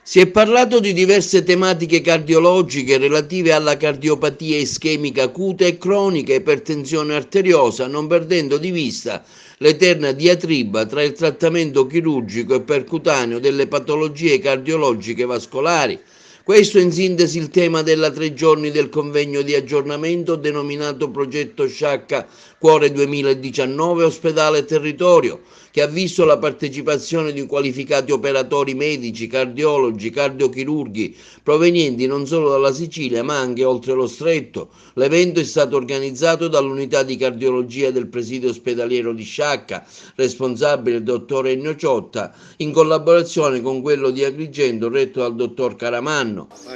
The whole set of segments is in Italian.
Si è parlato di diverse tematiche cardiologiche relative alla cardiopatia ischemica acuta e cronica, ipertensione arteriosa, non perdendo di vista l'eterna diatriba tra il trattamento chirurgico e percutaneo delle patologie cardiologiche vascolari. Questo in sintesi il tema della 3 giorni del convegno di aggiornamento denominato Progetto Sciacca Cuore 2019 Ospedale e Territorio, che ha visto la partecipazione di qualificati operatori medici, cardiologi, cardiochirurghi provenienti non solo dalla Sicilia ma anche oltre lo Stretto. L'evento è stato organizzato dall'unità di cardiologia del presidio ospedaliero di Sciacca, responsabile il dottor Ennio Ciotta, in collaborazione con quello di Agrigento retto dal dottor Caramanno.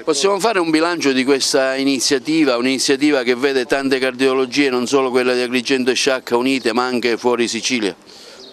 Possiamo fare un bilancio di questa iniziativa, un'iniziativa che vede tante cardiologie, non solo quella di Agrigento e Sciacca unite ma anche fuori Sicilia?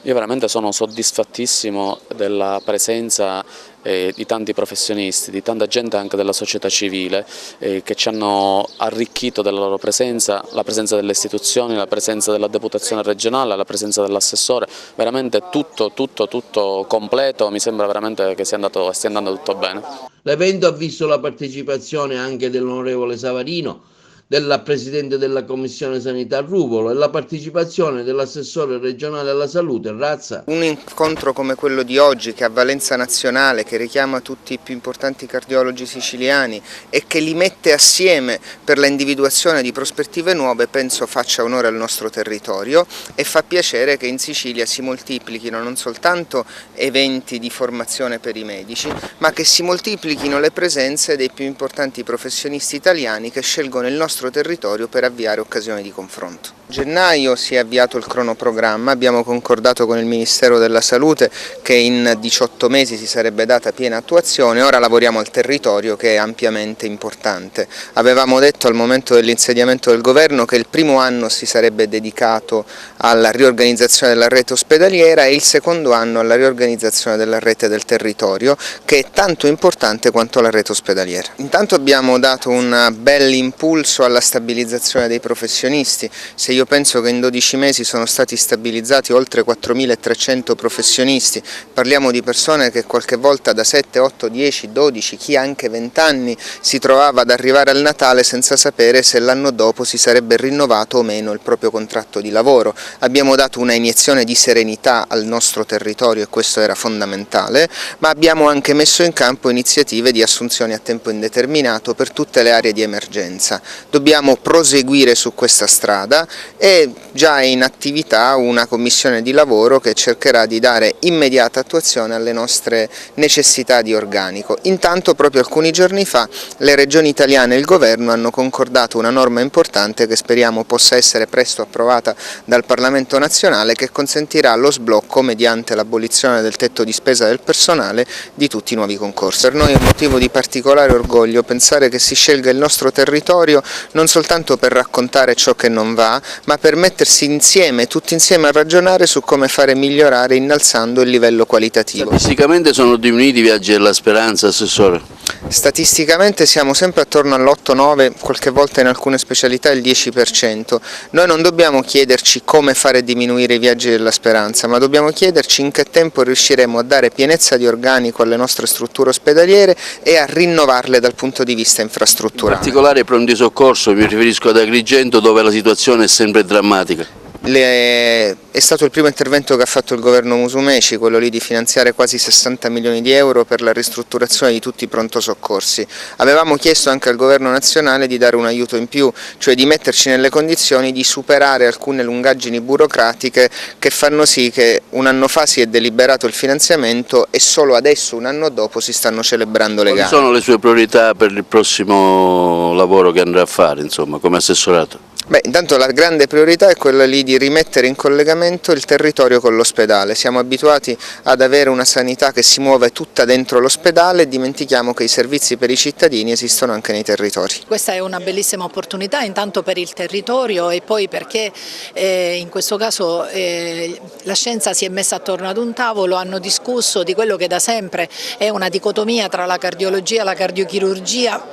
Io veramente sono soddisfattissimo della presenza di tanti professionisti, di tanta gente anche della società civile che ci hanno arricchito della loro presenza, la presenza delle istituzioni, la presenza della deputazione regionale, la presenza dell'assessore, veramente tutto completo, mi sembra veramente che stia andando tutto bene. L'evento ha visto la partecipazione anche dell'onorevole Savarino, della Presidente della Commissione Sanità Ruvolo e la partecipazione dell'assessore regionale alla salute Razza. Un incontro come quello di oggi, che ha valenza nazionale, che richiama tutti i più importanti cardiologi siciliani e che li mette assieme per la individuazione di prospettive nuove, penso faccia onore al nostro territorio e fa piacere che in Sicilia si moltiplichino non soltanto eventi di formazione per i medici, ma che si moltiplichino le presenze dei più importanti professionisti italiani che scelgono il nostro territorio per avviare occasioni di confronto. A gennaio si è avviato il cronoprogramma, abbiamo concordato con il Ministero della Salute che in 18 mesi si sarebbe data piena attuazione, ora lavoriamo al territorio che è ampiamente importante. Avevamo detto al momento dell'insediamento del governo che il primo anno si sarebbe dedicato alla riorganizzazione della rete ospedaliera e il secondo anno alla riorganizzazione della rete del territorio, che è tanto importante quanto la rete ospedaliera. Intanto abbiamo dato un bel impulso alla stabilizzazione dei professionisti. Se io penso che in 12 mesi sono stati stabilizzati oltre 4.300 professionisti, parliamo di persone che qualche volta da 7, 8, 10, 12, chi anche 20 anni si trovava ad arrivare al Natale senza sapere se l'anno dopo si sarebbe rinnovato o meno il proprio contratto di lavoro. Abbiamo dato una iniezione di serenità al nostro territorio e questo era fondamentale, ma abbiamo anche messo in campo iniziative di assunzioni a tempo indeterminato per tutte le aree di emergenza. Dobbiamo proseguire su questa strada e già è in attività una commissione di lavoro che cercherà di dare immediata attuazione alle nostre necessità di organico. Intanto proprio alcuni giorni fa le regioni italiane e il governo hanno concordato una norma importante che speriamo possa essere presto approvata dal Parlamento nazionale, che consentirà lo sblocco mediante l'abolizione del tetto di spesa del personale di tutti i nuovi concorsi. Per noi è un motivo di particolare orgoglio pensare che si scelga il nostro territorio non soltanto per raccontare ciò che non va, ma per mettersi insieme, tutti insieme a ragionare su come fare migliorare innalzando il livello qualitativo. Statisticamente sono diminuiti i viaggi della speranza, Assessore? Statisticamente siamo sempre attorno all'8-9, qualche volta in alcune specialità il 10%. Noi non dobbiamo chiederci come fare diminuire i viaggi della speranza, ma dobbiamo chiederci in che tempo riusciremo a dare pienezza di organico alle nostre strutture ospedaliere e a rinnovarle dal punto di vista infrastrutturale. In particolare ai pronti soccorso, mi riferisco ad Agrigento dove la situazione è sempre drammatica. È stato il primo intervento che ha fatto il governo Musumeci, quello lì di finanziare quasi 60 milioni di euro per la ristrutturazione di tutti i pronto soccorsi. Avevamo chiesto anche al governo nazionale di dare un aiuto in più, cioè di metterci nelle condizioni di superare alcune lungaggini burocratiche che fanno sì che un anno fa si è deliberato il finanziamento e solo adesso, un anno dopo, si stanno celebrando le gare. Quali sono le sue priorità per il prossimo lavoro che andrà a fare, insomma, come assessorato? Beh, intanto la grande priorità è quella lì di rimettere in collegamento il territorio con l'ospedale. Siamo abituati ad avere una sanità che si muove tutta dentro l'ospedale e dimentichiamo che i servizi per i cittadini esistono anche nei territori. Questa è una bellissima opportunità, intanto per il territorio e poi perché in questo caso la scienza si è messa attorno ad un tavolo, hanno discusso di quello che da sempre è una dicotomia tra la cardiologia, la cardiochirurgia,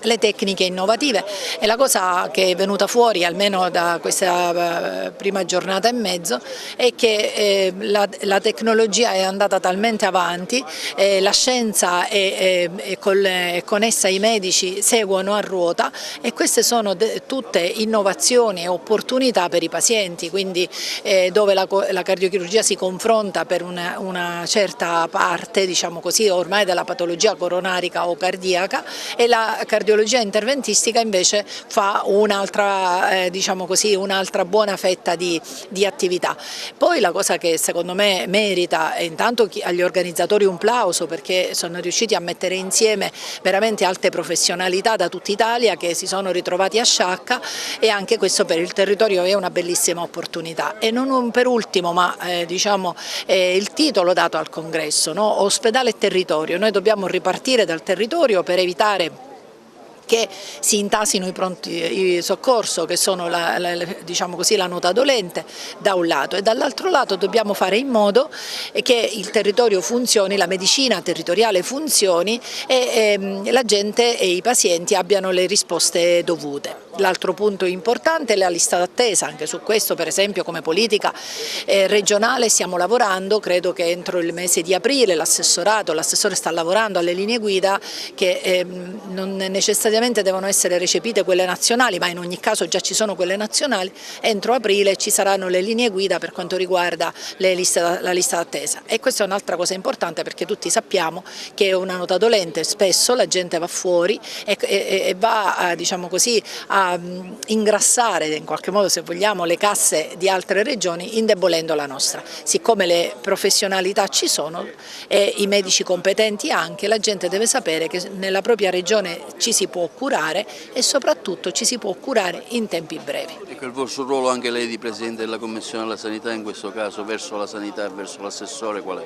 le tecniche innovative, e la cosa che è venuta fuori fuori, almeno da questa prima giornata e mezzo, è che la tecnologia è andata talmente avanti, la scienza e con essa i medici seguono a ruota, e queste sono tutte innovazioni e opportunità per i pazienti, quindi dove la cardiochirurgia si confronta per una certa parte, diciamo così, ormai della patologia coronarica o cardiaca, e la cardiologia interventistica invece fa un'altra, diciamo così, un'altra buona fetta di attività. Poi la cosa che secondo me merita intanto agli organizzatori un plauso, perché sono riusciti a mettere insieme veramente alte professionalità da tutta Italia che si sono ritrovati a Sciacca, e anche questo per il territorio è una bellissima opportunità. E non per ultimo, ma diciamo il titolo dato al congresso, no? Ospedale e territorio. Noi dobbiamo ripartire dal territorio per evitare che si intasino i pronti soccorso, che sono diciamo così, la nota dolente da un lato, e dall'altro lato dobbiamo fare in modo che il territorio funzioni, la medicina territoriale funzioni, e la gente e i pazienti abbiano le risposte dovute. L'altro punto importante è la lista d'attesa, anche su questo per esempio come politica regionale stiamo lavorando, credo che entro il mese di aprile l'assessore sta lavorando alle linee guida che non necessariamente devono essere recepite quelle nazionali, ma in ogni caso già ci sono quelle nazionali. Entro aprile ci saranno le linee guida per quanto riguarda la lista d'attesa, e questa è un'altra cosa importante, perché tutti sappiamo che una nota dolente spesso la gente va fuori e va diciamo così, a ingrassare in qualche modo, se vogliamo, le casse di altre regioni, indebolendo la nostra. Siccome le professionalità ci sono e i medici competenti anche, la gente deve sapere che nella propria regione ci si può curare, e soprattutto ci si può curare in tempi brevi. Ecco, il vostro ruolo anche lei di Presidente della Commissione della Sanità in questo caso verso la sanità e verso l'assessore qual è?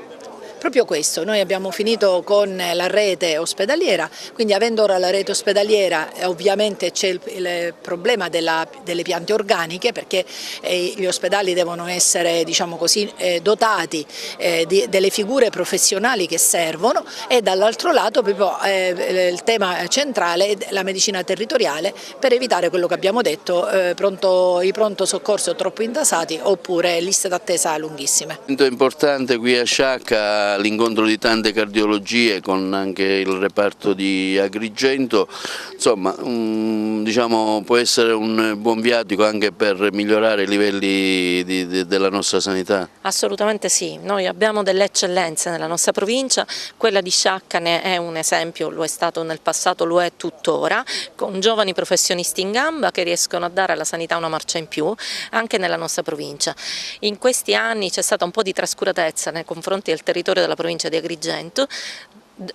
Proprio questo, noi abbiamo finito con la rete ospedaliera, quindi avendo ora la rete ospedaliera ovviamente c'è il problema delle piante organiche, perché gli ospedali devono essere, diciamo così, dotati delle figure professionali che servono, e dall'altro lato proprio il tema centrale è la medicina territoriale, per evitare quello che abbiamo detto, i pronto soccorso troppo intasati oppure liste d'attesa lunghissime. È importante qui a Sciacca l'incontro di tante cardiologie con anche il reparto di Agrigento, insomma diciamo, può essere un buon viatico anche per migliorare i livelli della nostra sanità? Assolutamente sì, noi abbiamo delle eccellenze nella nostra provincia, quella di Sciacca ne è un esempio, lo è stato nel passato, lo è tuttora, con giovani professionisti in gamba che riescono a dare alla sanità una marcia in più anche nella nostra provincia. In questi anni c'è stata un po' di trascuratezza nei confronti del territorio della provincia di Agrigento.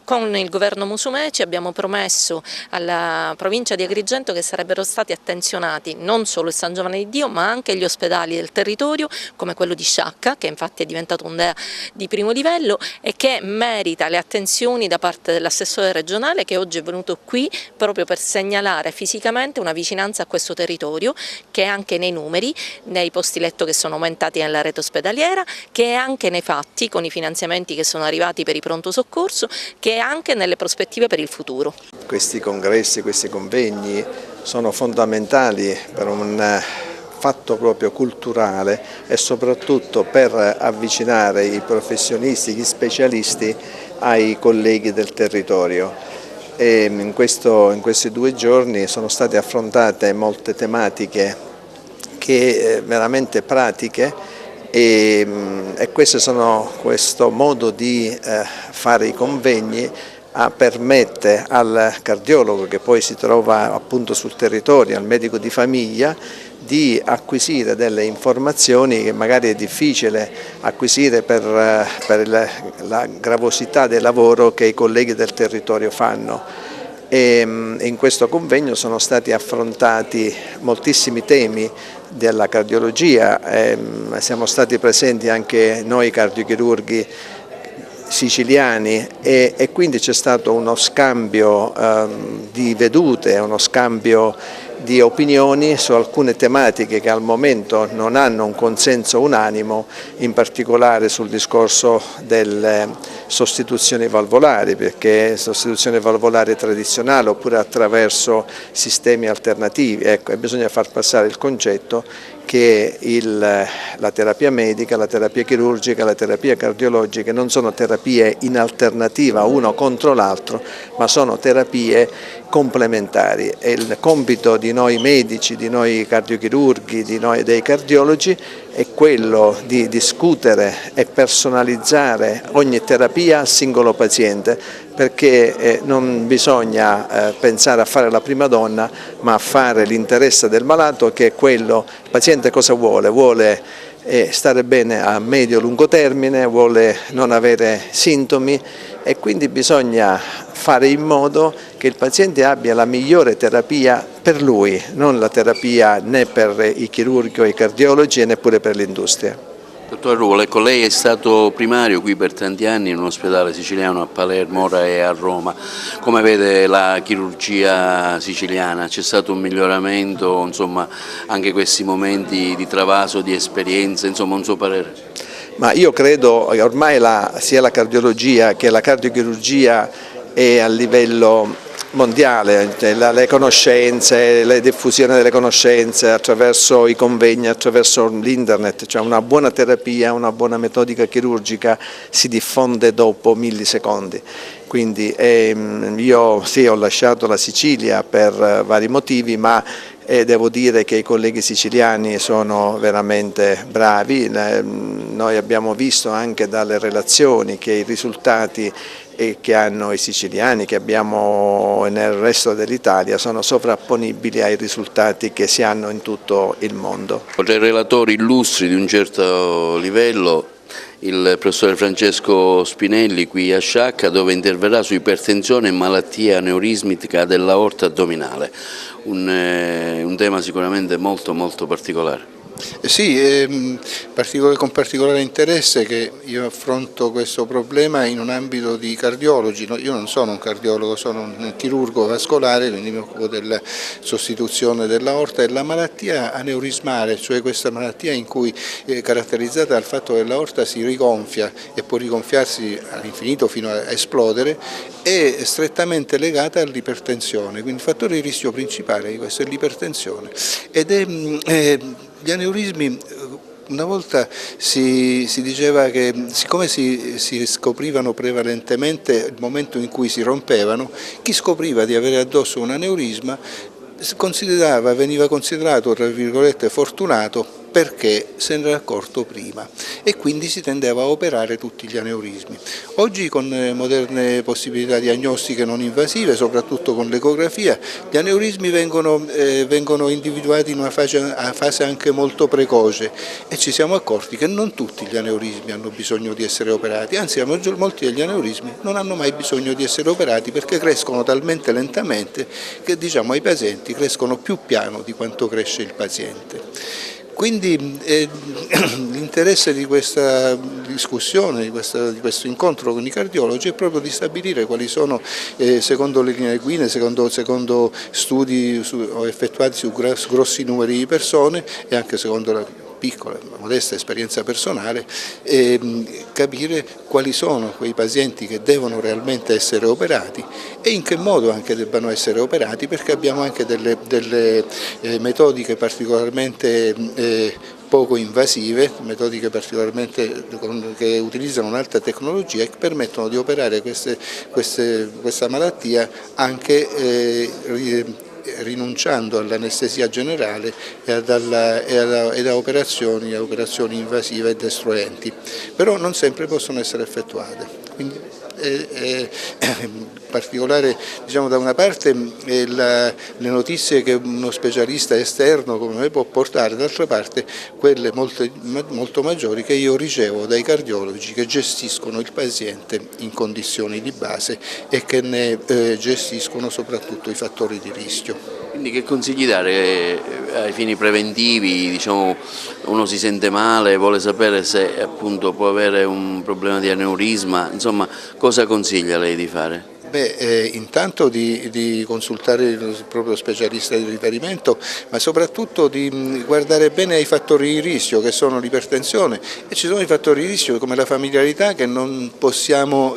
Con il governo Musumeci abbiamo promesso alla provincia di Agrigento che sarebbero stati attenzionati non solo il San Giovanni di Dio, ma anche gli ospedali del territorio, come quello di Sciacca, che infatti è diventato un DEA di primo livello e che merita le attenzioni da parte dell'assessore regionale, che oggi è venuto qui proprio per segnalare fisicamente una vicinanza a questo territorio, che è anche nei numeri, nei posti letto che sono aumentati nella rete ospedaliera, che è anche nei fatti con i finanziamenti che sono arrivati per i pronto soccorso, che è anche nelle prospettive per il futuro. Questi congressi, questi convegni sono fondamentali per un fatto proprio culturale e soprattutto per avvicinare i professionisti, gli specialisti ai colleghi del territorio. E in questi 2 giorni sono state affrontate molte tematiche veramente pratiche, e questo modo di fare i convegni permette al cardiologo, che poi si trova appunto sul territorio, al medico di famiglia, di acquisire delle informazioni che magari è difficile acquisire per la gravosità del lavoro che i colleghi del territorio fanno. E in questo convegno sono stati affrontati moltissimi temi della cardiologia, siamo stati presenti anche noi cardiochirurghi siciliani e quindi c'è stato uno scambio di vedute, uno scambio di opinioni su alcune tematiche che al momento non hanno un consenso unanimo, in particolare sul discorso delle sostituzioni valvolari, perché sostituzione valvolare tradizionale oppure attraverso sistemi alternativi. Ecco, e bisogna far passare il concetto che la terapia medica, la terapia chirurgica, la terapia cardiologica non sono terapie in alternativa uno contro l'altro, ma sono terapie complementari. E il compito di noi medici, di noi cardiochirurghi, dei cardiologi è quello di discutere e personalizzare ogni terapia al singolo paziente, perché non bisogna pensare a fare la prima donna, ma a fare l'interesse del malato, che è quello. Il paziente cosa vuole? Vuole stare bene a medio-lungo termine, vuole non avere sintomi, e quindi bisogna fare in modo che il paziente abbia la migliore terapia per lui, non la terapia né per i chirurghi o i cardiologi e neppure per l'industria. Dottor Ruolo, ecco, lei è stato primario qui per tanti anni in un ospedale siciliano a Palermo, ora è a Roma. Come vede la chirurgia siciliana? C'è stato un miglioramento, insomma, anche questi momenti di travaso, di esperienza, insomma, un suo parere? Ma io credo che ormai sia la cardiologia che la cardiochirurgia è a livello mondiale, le conoscenze, la diffusione delle conoscenze attraverso i convegni, attraverso l'internet, cioè una buona terapia, una buona metodica chirurgica si diffonde dopo millisecondi. Quindi io sì, ho lasciato la Sicilia per vari motivi, ma devo dire che i colleghi siciliani sono veramente bravi. Noi abbiamo visto anche dalle relazioni che i risultati che hanno i siciliani, che abbiamo nel resto dell'Italia, sono sovrapponibili ai risultati che si hanno in tutto il mondo. Tra i relatori illustri di un certo livello, il professore Francesco Spinelli qui a Sciacca, dove interverrà su ipertensione e malattia aneurismica dell'aorta addominale, un tema sicuramente molto particolare. Sì, con particolare interesse che io affronto questo problema in un ambito di cardiologi. Io non sono un cardiologo, sono un chirurgo vascolare, quindi mi occupo della sostituzione dell'aorta, e la malattia aneurismale, cioè questa malattia in cui è caratterizzata dal fatto che l'aorta si rigonfia e può rigonfiarsi all'infinito fino a esplodere, è strettamente legata all'ipertensione, quindi il fattore di rischio principale di questo è l'ipertensione. Gli aneurismi, una volta si diceva che siccome si scoprivano prevalentemente il momento in cui si rompevano, chi scopriva di avere addosso un aneurisma veniva considerato, tra virgolette, fortunato, perché se ne era accorto prima, e quindi si tendeva a operare tutti gli aneurismi. Oggi, con moderne possibilità diagnostiche non invasive, soprattutto con l'ecografia, gli aneurismi vengono individuati in una fase anche molto precoce, e ci siamo accorti che non tutti gli aneurismi hanno bisogno di essere operati, anzi molti degli aneurismi non hanno mai bisogno di essere operati, perché crescono talmente lentamente che, diciamo, ai pazienti crescono più piano di quanto cresce il paziente. Quindi l'interesse di questa discussione, di questo incontro con i cardiologi, è proprio di stabilire quali sono, secondo le linee guida, secondo studi effettuati su grossi numeri di persone e anche secondo la piccola, modesta esperienza personale, capire quali sono quei pazienti che devono realmente essere operati e in che modo anche debbano essere operati, perché abbiamo anche delle metodiche particolarmente poco invasive, metodiche che utilizzano un'alta tecnologia e che permettono di operare questa malattia anche rinunciando all'anestesia generale e a operazioni invasive e destruenti, però non sempre possono essere effettuate. Quindi in particolare, diciamo, da una parte le notizie che uno specialista esterno come me può portare, d'altra parte quelle molto maggiori che io ricevo dai cardiologi che gestiscono il paziente in condizioni di base e che ne gestiscono soprattutto i fattori di rischio. Quindi che consigli dare ai fini preventivi? Diciamo, uno si sente male, vuole sapere se appunto può avere un problema di aneurisma, insomma, cosa consiglia lei di fare? Intanto di consultare il proprio specialista di riferimento, ma soprattutto di guardare bene ai fattori di rischio che sono l'ipertensione, e ci sono i fattori di rischio come la familiarità che non possiamo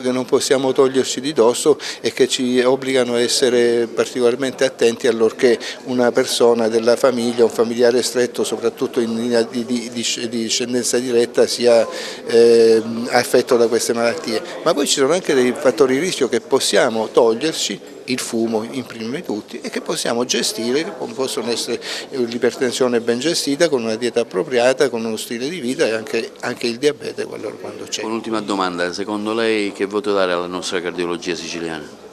toglierci di dosso e che ci obbligano a essere particolarmente attenti allorché una persona della famiglia, un familiare stretto, soprattutto in linea di discendenza diretta, sia affetto da queste malattie. Ma poi ci sono anche dei fattori di rischio che possiamo toglierci, il fumo in prima di tutti, e che possiamo gestire, come possono essere l'ipertensione ben gestita, con una dieta appropriata, con uno stile di vita, e anche il diabete quando c'è. Un'ultima domanda, secondo lei che voto dare alla nostra cardiologia siciliana?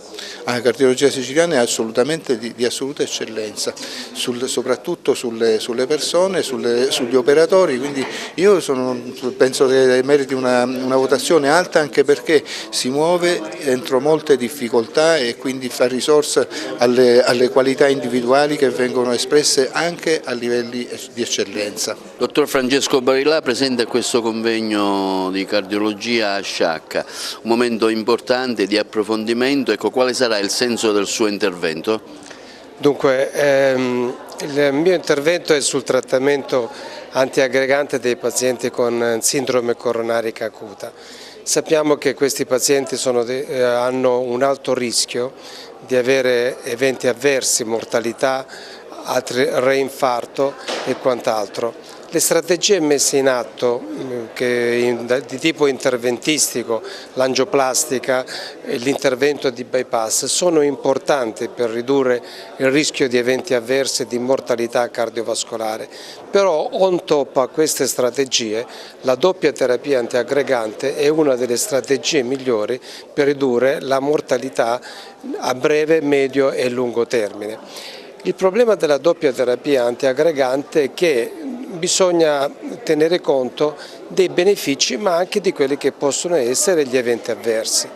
La cardiologia siciliana è assolutamente di assoluta eccellenza, soprattutto sulle persone, sugli operatori, quindi io penso che meriti una votazione alta, anche perché si muove entro molte difficoltà e quindi fa risorsa alle qualità individuali che vengono espresse anche a livelli di eccellenza. Dottor Francesco Barilà, presente a questo convegno di cardiologia a Sciacca, un momento importante di approfondimento, ecco, quale sarà il senso del suo intervento? Dunque, il mio intervento è sul trattamento antiaggregante dei pazienti con sindrome coronarica acuta. Sappiamo che questi pazienti hanno un alto rischio di avere eventi avversi, mortalità, reinfarto e quant'altro. Le strategie messe in atto di tipo interventistico, l'angioplastica e l'intervento di bypass sono importanti per ridurre il rischio di eventi avversi e di mortalità cardiovascolare, però on top a queste strategie la doppia terapia antiaggregante è una delle strategie migliori per ridurre la mortalità a breve, medio e lungo termine. Il problema della doppia terapia antiaggregante è che bisogna tenere conto dei benefici, ma anche di quelli che possono essere gli eventi avversi.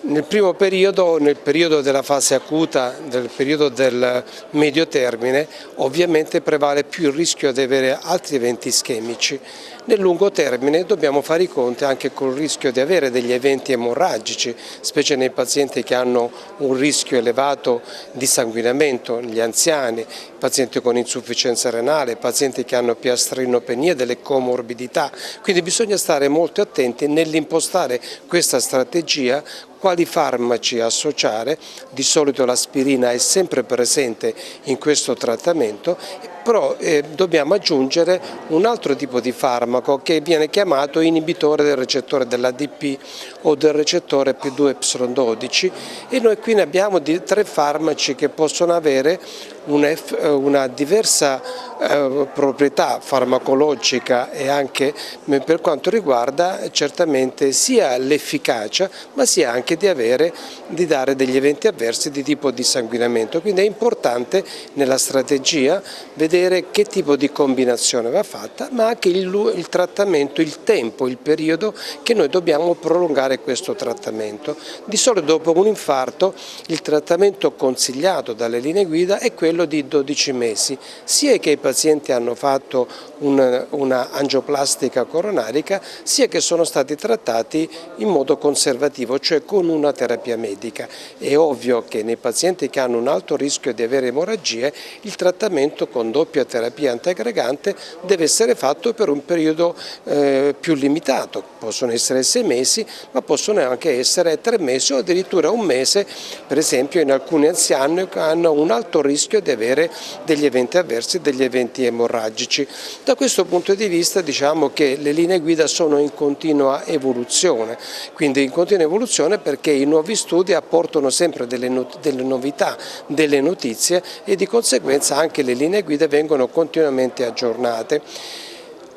Nel primo periodo, nel periodo della fase acuta, nel periodo del medio termine, ovviamente prevale più il rischio di avere altri eventi ischemici. Nel lungo termine dobbiamo fare i conti anche con il rischio di avere degli eventi emorragici, specie nei pazienti che hanno un rischio elevato di sanguinamento, gli anziani, pazienti con insufficienza renale, pazienti che hanno piastrinopenia, delle comorbidità. Quindi bisogna stare molto attenti nell'impostare questa strategia, quali farmaci associare. Di solito l'aspirina è sempre presente in questo trattamento, però dobbiamo aggiungere un altro tipo di farmaco che viene chiamato inibitore del recettore dell'ADP o del recettore P2Y12, e noi qui ne abbiamo tre farmaci che possono avere una diversa proprietà farmacologica e anche per quanto riguarda certamente sia l'efficacia, ma sia anche di dare degli eventi avversi di tipo di sanguinamento. Quindi è importante nella strategia vedere che tipo di combinazione va fatta, ma anche il trattamento, il tempo, il periodo che noi dobbiamo prolungare questo trattamento. Di solito dopo un infarto il trattamento consigliato dalle linee guida è quello di 12 mesi, sia che i pazienti hanno fatto una angioplastica coronarica, sia che sono stati trattati in modo conservativo, cioè con una terapia medica. È ovvio che nei pazienti che hanno un alto rischio di avere emorragie il trattamento con doppia terapia antiaggregante deve essere fatto per un periodo più limitato, possono essere 6 mesi, ma possono anche essere 3 mesi o addirittura un mese, per esempio in alcuni anziani che hanno un alto rischio di avere degli eventi avversi, degli eventi emorragici. Da questo punto di vista diciamo che le linee guida sono in continua evoluzione, quindi in continua evoluzione perché i nuovi studi apportano sempre delle novità, delle notizie, e di conseguenza anche le linee guida vengono continuamente aggiornate.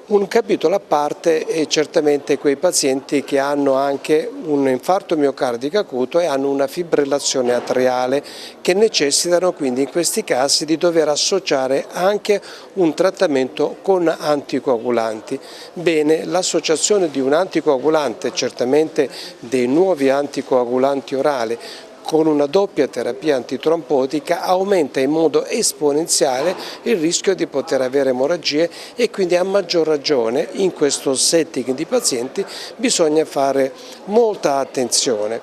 Un capitolo a parte è certamente quei pazienti che hanno anche un infarto miocardico acuto e hanno una fibrillazione atriale, che necessitano quindi in questi casi di dover associare anche un trattamento con anticoagulanti. Bene, l'associazione di un anticoagulante, certamente dei nuovi anticoagulanti orali, con una doppia terapia antitrombotica aumenta in modo esponenziale il rischio di poter avere emorragie, e quindi a maggior ragione in questo setting di pazienti bisogna fare molta attenzione.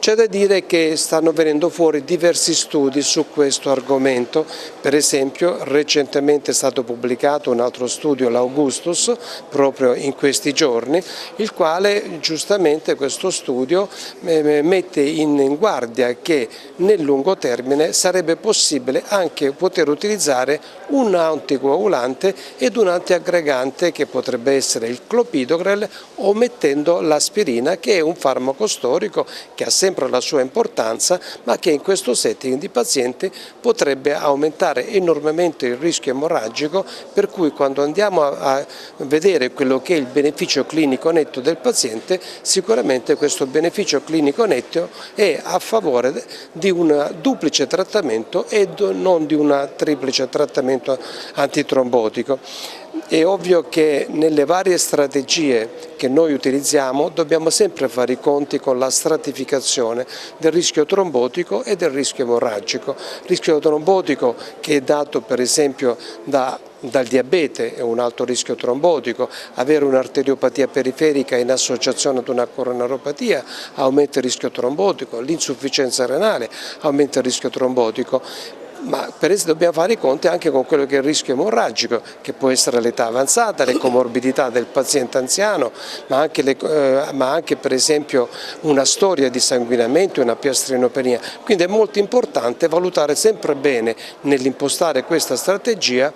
C'è da dire che stanno venendo fuori diversi studi su questo argomento, per esempio recentemente è stato pubblicato un altro studio, l'Augustus, proprio in questi giorni, il quale giustamente questo studio mette in guardia che nel lungo termine sarebbe possibile anche poter utilizzare un anticoagulante ed un antiaggregante che potrebbe essere il clopidogrel, omettendo l'aspirina, che è un farmaco storico che ha sempre la sua importanza, ma che in questo setting di pazienti potrebbe aumentare enormemente il rischio emorragico, per cui quando andiamo a vedere quello che è il beneficio clinico netto del paziente, sicuramente questo beneficio clinico netto è a favore di un duplice trattamento e non di un triplice trattamento antitrombotico. È ovvio che nelle varie strategie che noi utilizziamo dobbiamo sempre fare i conti con la stratificazione del rischio trombotico e del rischio emorragico. Il rischio trombotico che è dato per esempio dal diabete è un alto rischio trombotico, avere un'arteriopatia periferica in associazione ad una coronaropatia aumenta il rischio trombotico, l'insufficienza renale aumenta il rischio trombotico. Ma per esempio dobbiamo fare i conti anche con quello che è il rischio emorragico, che può essere l'età avanzata, le comorbidità del paziente anziano, ma anche per esempio una storia di sanguinamento e una piastrinopenia. Quindi è molto importante valutare sempre bene nell'impostare questa strategia,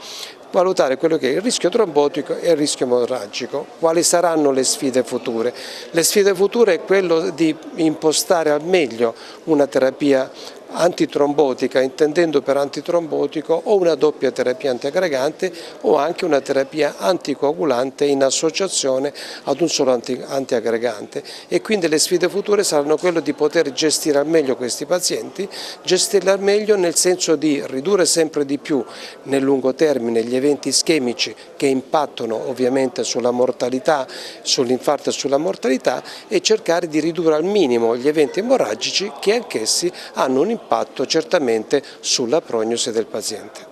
valutare quello che è il rischio trombotico e il rischio emorragico. Quali saranno le sfide future? Le sfide future è quello di impostare al meglio una terapia antitrombotica, intendendo per antitrombotico o una doppia terapia antiaggregante o anche una terapia anticoagulante in associazione ad un solo antiaggregante, e quindi le sfide future saranno quelle di poter gestire al meglio questi pazienti, gestirli al meglio nel senso di ridurre sempre di più nel lungo termine gli eventi ischemici che impattano ovviamente sulla mortalità, sull'infarto e sulla mortalità, e cercare di ridurre al minimo gli eventi emorragici che anch'essi hanno un impatto certamente sulla prognosi del paziente.